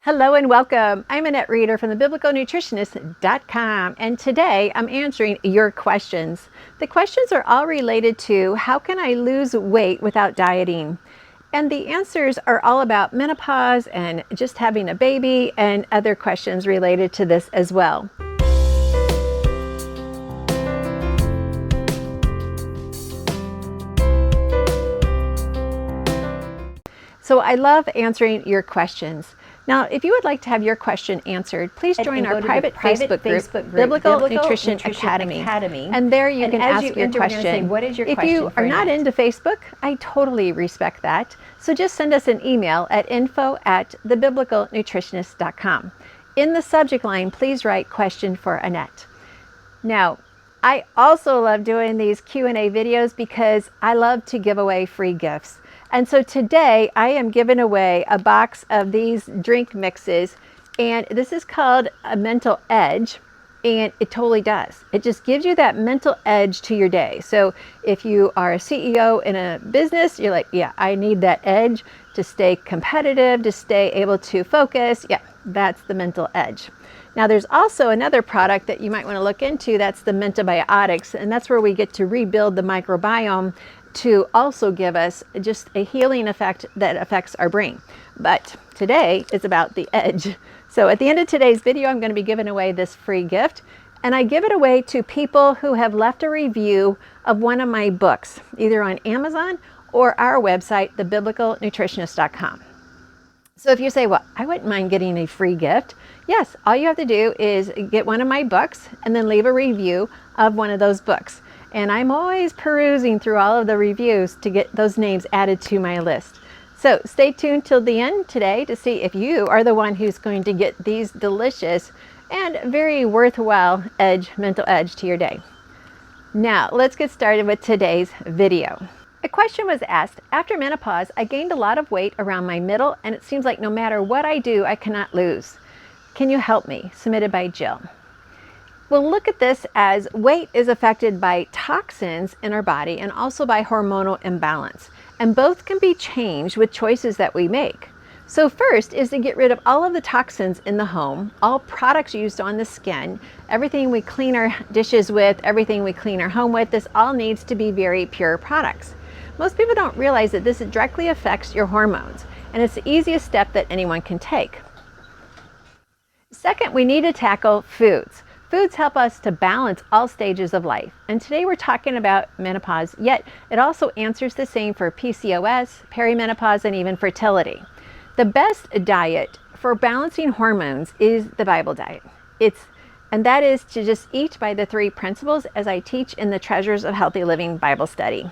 Hello and welcome. I'm Annette Reeder from thebiblicalnutritionist.com, and today I'm answering your questions. The questions are all related to how can I lose weight without dieting? And the answers are all about menopause and just having a baby and other questions related to this as well. So I love answering your questions. Now, if you would like to have your question answered, please join our private Facebook group, Biblical Nutrition Academy. And there you can ask your question. If you are not into Facebook, I totally respect that. So just send us an email at info@thebiblicalnutritionist.com. In the subject line, please write question for Annette. Now, I also love doing these Q&A videos because I love to give away free gifts. And so today I am giving away a box of these drink mixes, and this is called a mental edge, and it totally does. It just gives you that mental edge to your day. So if you are a CEO in a business, you're like, yeah, I need that edge to stay competitive, to stay able to focus. Yeah, that's the mental edge. Now there's also another product that you might want to look into. That's the Mentobiotics, and that's where we get to rebuild the microbiome to also give us just a healing effect that affects our brain. But today is about the edge. So at the end of today's video, I'm going to be giving away this free gift, and I give it away to people who have left a review of one of my books, either on Amazon or our website, thebiblicalnutritionist.com. So if you say, well, I wouldn't mind getting a free gift. Yes, all you have to do is get one of my books and then leave a review of one of those books. And I'm always perusing through all of the reviews to get those names added to my list. So stay tuned till the end today to see if you are the one who's going to get these delicious and very worthwhile mental edge to your day. Now, let's get started with today's video. A question was asked, after menopause, I gained a lot of weight around my middle, and it seems like no matter what I do, I cannot lose. Can you help me? Submitted by Jill. Well, look at this as weight is affected by toxins in our body and also by hormonal imbalance. And both can be changed with choices that we make. So first is to get rid of all of the toxins in the home, all products used on the skin, everything we clean our dishes with, everything we clean our home with, this all needs to be very pure products. Most people don't realize that this directly affects your hormones, and it's the easiest step that anyone can take. Second, we need to tackle foods. Foods help us to balance all stages of life. And today we're talking about menopause, yet it also answers the same for PCOS, perimenopause, and even fertility. The best diet for balancing hormones is the Bible diet. And that is to just eat by the 3 principles as I teach in the Treasures of Healthy Living Bible study.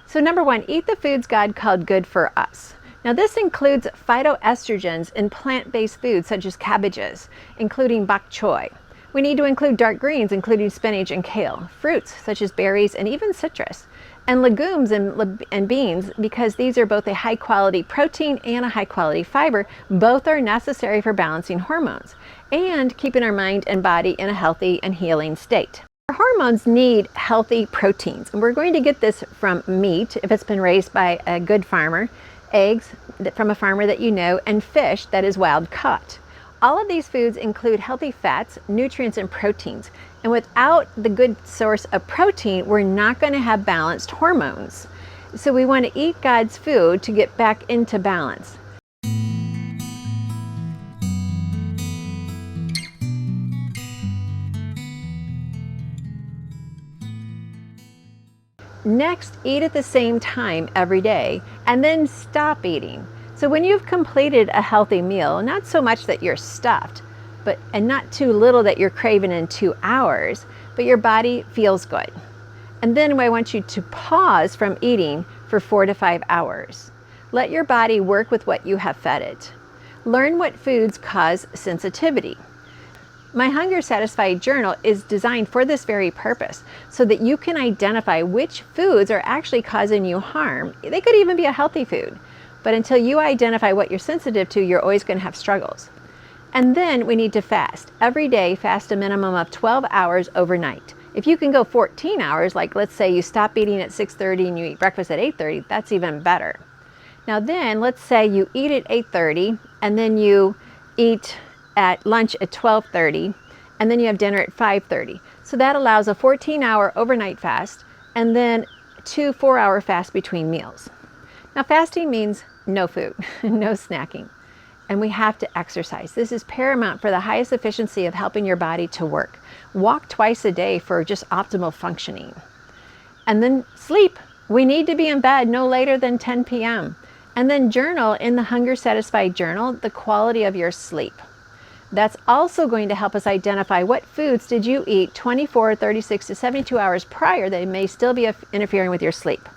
So number 1, eat the foods God called good for us. Now this includes phytoestrogens in plant-based foods such as cabbages, including bok choy. We need to include dark greens, including spinach and kale, fruits such as berries and even citrus, and legumes and beans, because these are both a high-quality protein and a high-quality fiber. Both are necessary for balancing hormones and keeping our mind and body in a healthy and healing state. Our hormones need healthy proteins, and we're going to get this from meat, if it's been raised by a good farmer, eggs from a farmer that you know, and fish that is wild caught. All of these foods include healthy fats, nutrients, and proteins. And without the good source of protein, we're not going to have balanced hormones. So we want to eat God's food to get back into balance. Next, eat at the same time every day, and then stop eating. So when you've completed a healthy meal, not so much that you're stuffed, and not too little that you're craving in 2 hours, but your body feels good. And then I want you to pause from eating for 4 to 5 hours. Let your body work with what you have fed it. Learn what foods cause sensitivity. My Hunger Satisfied journal is designed for this very purpose, so that you can identify which foods are actually causing you harm. They could even be a healthy food. But until you identify what you're sensitive to, you're always going to have struggles. And then we need to fast. Every day, fast a minimum of 12 hours overnight. If you can go 14 hours, like let's say you stop eating at 6:30 and you eat breakfast at 8:30, that's even better. Now then, let's say you eat at 8:30 and then you eat at lunch at 12:30, and then you have dinner at 5:30. So that allows a 14-hour overnight fast and then 2 4-hour fasts between meals. Now fasting means no food, no snacking, and we have to exercise. This is paramount for the highest efficiency of helping your body to work. Walk twice a day for just optimal functioning. And then sleep. We need to be in bed no later than 10 p.m. And then journal in the Hunger Satisfied Journal the quality of your sleep. That's also going to help us identify what foods did you eat 24, 36 to 72 hours prior that may still be interfering with your sleep.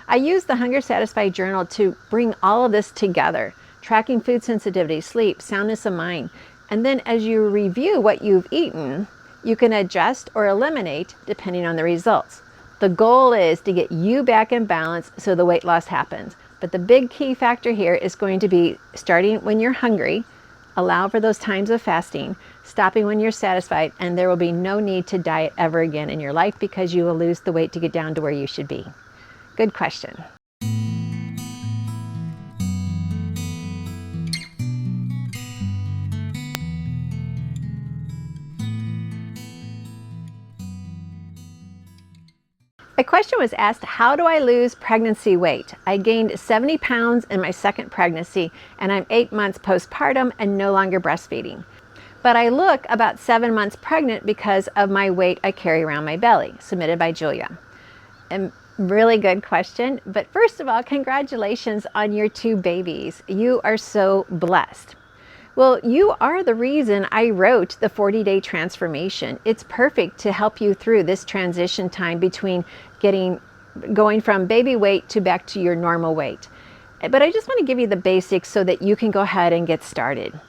I use the Hunger Satisfied Journal to bring all of this together, tracking food sensitivity, sleep, soundness of mind. And then as you review what you've eaten, you can adjust or eliminate depending on the results. The goal is to get you back in balance so the weight loss happens. But the big key factor here is going to be starting when you're hungry, allow for those times of fasting, stopping when you're satisfied, and there will be no need to diet ever again in your life because you will lose the weight to get down to where you should be. Good question. A question was asked, how do I lose pregnancy weight? I gained 70 pounds in my second pregnancy, and I'm 8 months postpartum and no longer breastfeeding. But I look about 7 months pregnant because of my weight I carry around my belly, submitted by Julia. And really good question. But first of all, congratulations on your 2 babies. You are so blessed. Well, you are the reason I wrote the 40-day transformation. It's perfect to help you through this transition time between going from baby weight to back to your normal weight. But I just want to give you the basics so that you can go ahead and get started.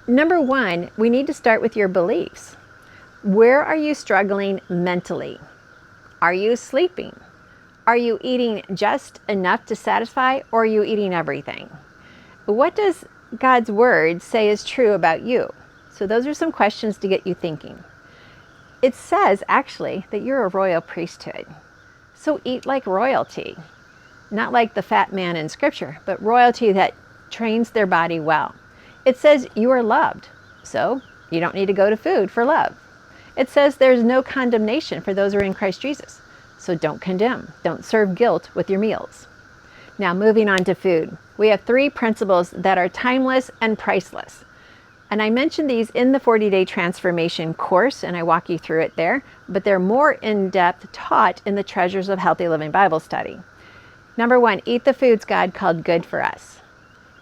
Number 1, we need to start with your beliefs. Where are you struggling mentally? Are you sleeping? Are you eating just enough to satisfy, or are you eating everything? What does God's word say is true about you? So those are some questions to get you thinking. It says actually that you're a royal priesthood. So eat like royalty, not like the fat man in scripture, but royalty that trains their body well. It says you are loved, so you don't need to go to food for love. It says there's no condemnation for those who are in Christ Jesus. So don't condemn, don't serve guilt with your meals. Now moving on to food. We have 3 principles that are timeless and priceless. And I mentioned these in the 40-day transformation course, and I walk you through it there, but they're more in-depth taught in the Treasures of Healthy Living Bible study. Number 1, eat the foods God called good for us.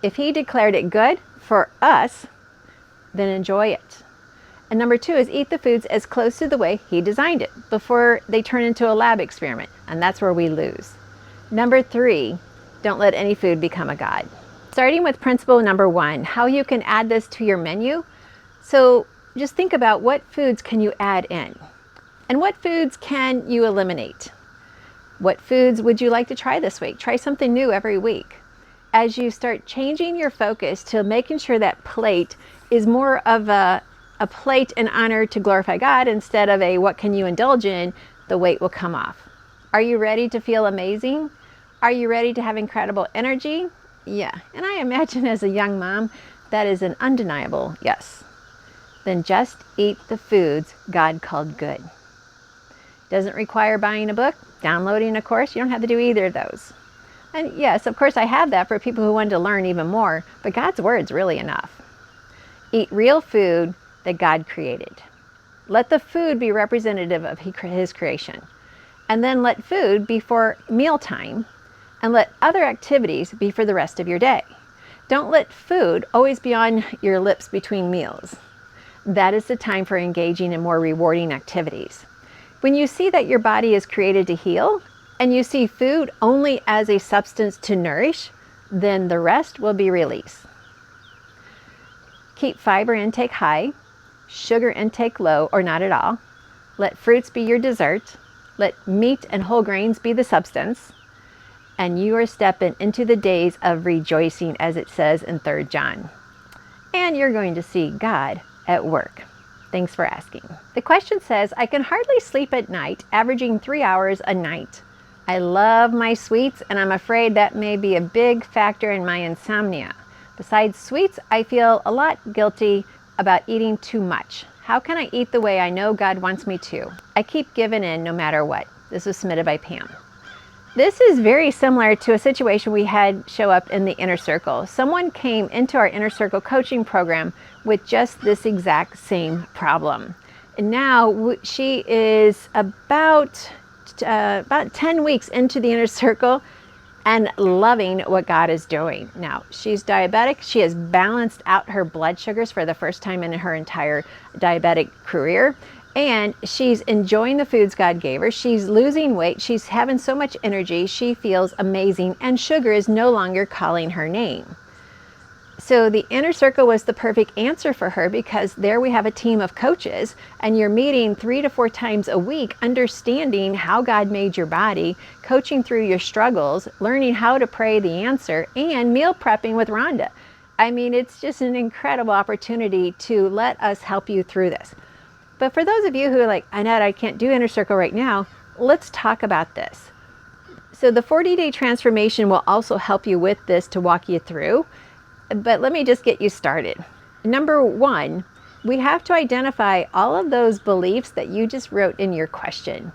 If He declared it good for us, then enjoy it. And number 2 is eat the foods as close to the way He designed it before they turn into a lab experiment, and that's where we lose. Number 3, don't let any food become a god. Starting with principle number 1, how you can add this to your menu. So just think about what foods can you add in, and what foods can you eliminate. What foods would you like to try this week? Try something new every week. As you start changing your focus to making sure that plate is more of a plate in honor to glorify God instead of a what can you indulge in, the weight will come off. Are you ready to feel amazing? Are you ready to have incredible energy? Yeah, and I imagine as a young mom, that is an undeniable yes. Then just eat the foods God called good. Doesn't require buying a book, downloading a course. You don't have to do either of those. And yes, of course I have that for people who want to learn even more, but God's word's really enough. Eat real food that God created. Let the food be representative of His creation. And then let food be for mealtime, and let other activities be for the rest of your day. Don't let food always be on your lips between meals. That is the time for engaging in more rewarding activities. When you see that your body is created to heal, and you see food only as a substance to nourish, then the rest will be released. Keep fiber intake high, sugar intake low or not at all. Let fruits be your dessert. Let meat and whole grains be the substance. And you are stepping into the days of rejoicing, as it says in 3 John. And you're going to see God at work. Thanks for asking. The question says, I can hardly sleep at night, averaging 3 hours a night. I love my sweets, and I'm afraid that may be a big factor in my insomnia. Besides sweets, I feel a lot guilty about eating too much. How can I eat the way I know God wants me to? I keep giving in no matter what. This was submitted by Pam. This is very similar to a situation we had show up in the Inner Circle. Someone came into our Inner Circle coaching program with just this exact same problem. And now she is about 10 weeks into the Inner Circle and loving what God is doing. Now, she's diabetic. She has balanced out her blood sugars for the first time in her entire diabetic career. And she's enjoying the foods God gave her. She's losing weight. She's having so much energy. She feels amazing. And sugar is no longer calling her name. So the Inner Circle was the perfect answer for her, because there we have a team of coaches and you're meeting 3 to 4 times a week, understanding how God made your body, coaching through your struggles, learning how to pray the answer, and meal prepping with Rhonda. I mean, it's just an incredible opportunity to let us help you through this. But for those of you who are like, Annette, I can't do Inner Circle right now, let's talk about this. So the 40-day transformation will also help you with this to walk you through. But let me just get you started. Number 1, we have to identify all of those beliefs that you just wrote in your question.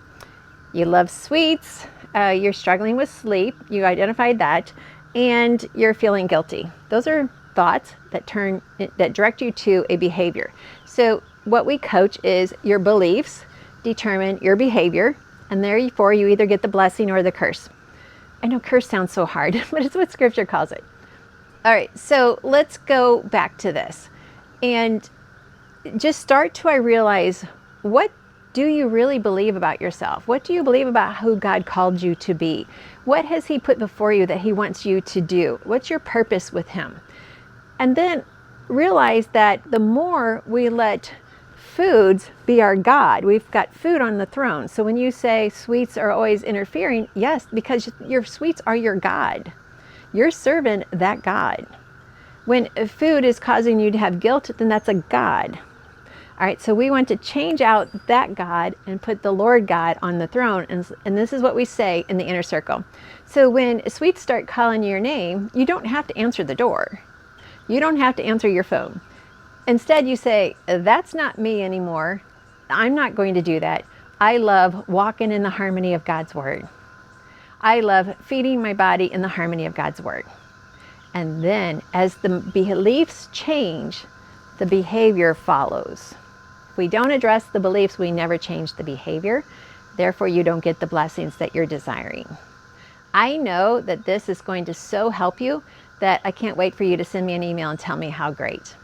You love sweets, you're struggling with sleep, you identified that, and you're feeling guilty. Those are thoughts that direct you to a behavior. So what we coach is your beliefs determine your behavior, and therefore you either get the blessing or the curse. I know curse sounds so hard, but it's what Scripture calls it. All right, so let's go back to this and just start to realize, what do you really believe about yourself? What do you believe about who God called you to be? What has He put before you that He wants you to do? What's your purpose with Him? And then realize that the more we let foods be our God, we've got food on the throne. So when you say sweets are always interfering, yes, because your sweets are your God. You're serving that God. When food is causing you to have guilt, then that's a God. All right, so we want to change out that God and put the Lord God on the throne. And this is what we say in the Inner Circle. So when sweets start calling your name, you don't have to answer the door. You don't have to answer your phone. Instead, you say, that's not me anymore. I'm not going to do that. I love walking in the harmony of God's Word. I love feeding my body in the harmony of God's Word. And then as the beliefs change, the behavior follows. If we don't address the beliefs, we never change the behavior. Therefore, you don't get the blessings that you're desiring. I know that this is going to so help you that I can't wait for you to send me an email and tell me how great.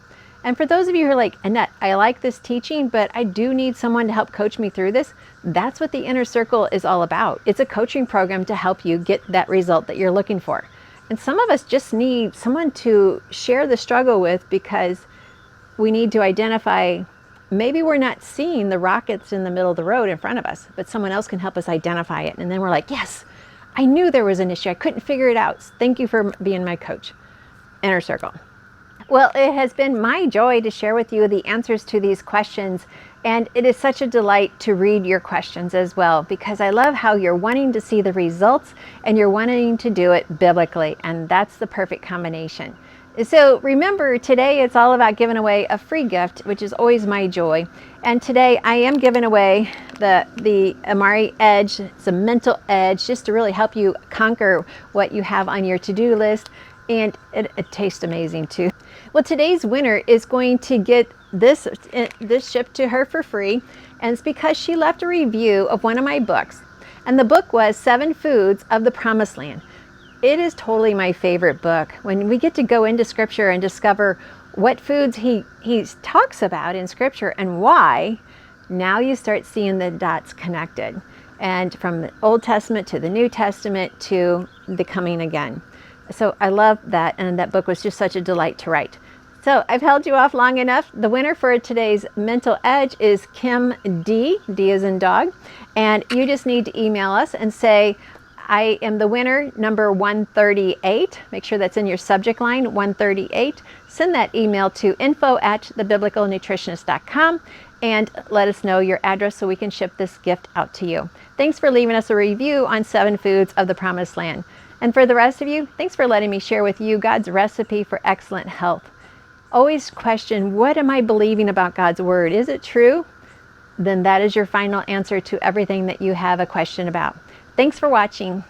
And for those of you who are like, Annette, I like this teaching, but I do need someone to help coach me through this. That's what the Inner Circle is all about. It's a coaching program to help you get that result that you're looking for. And some of us just need someone to share the struggle with, because we need to identify, maybe we're not seeing the rockets in the middle of the road in front of us, but someone else can help us identify it. And then we're like, yes, I knew there was an issue. I couldn't figure it out. Thank you for being my coach. Inner Circle. Well, it has been my joy to share with you the answers to these questions, and it is such a delight to read your questions as well, because I love how you're wanting to see the results and you're wanting to do it biblically, and that's the perfect combination. So remember, today it's all about giving away a free gift, which is always my joy. And today I am giving away the Amari Edge. It's a mental edge, just to really help you conquer what you have on your to-do list, and it tastes amazing too. Well, today's winner is going to get this shipped to her for free, and it's because she left a review of one of my books. And the book was 7 Foods of the Promised Land. It is totally my favorite book. When we get to go into Scripture and discover what foods he talks about in Scripture and why, now you start seeing the dots connected. And from the Old Testament to the New Testament to the coming again. So I love that, and that book was just such a delight to write. So I've held you off long enough. The winner for today's Mental Edge is Kim D. D as in dog. And you just need to email us and say, I am the winner, number 138. Make sure that's in your subject line, 138. Send that email to info@thebiblicalnutritionist.com and let us know your address so we can ship this gift out to you. Thanks for leaving us a review on 7 Foods of the Promised Land. And for the rest of you, thanks for letting me share with you God's recipe for excellent health. Always question, what am I believing about God's Word? Is it true? Then that is your final answer to everything that you have a question about. Thanks for watching.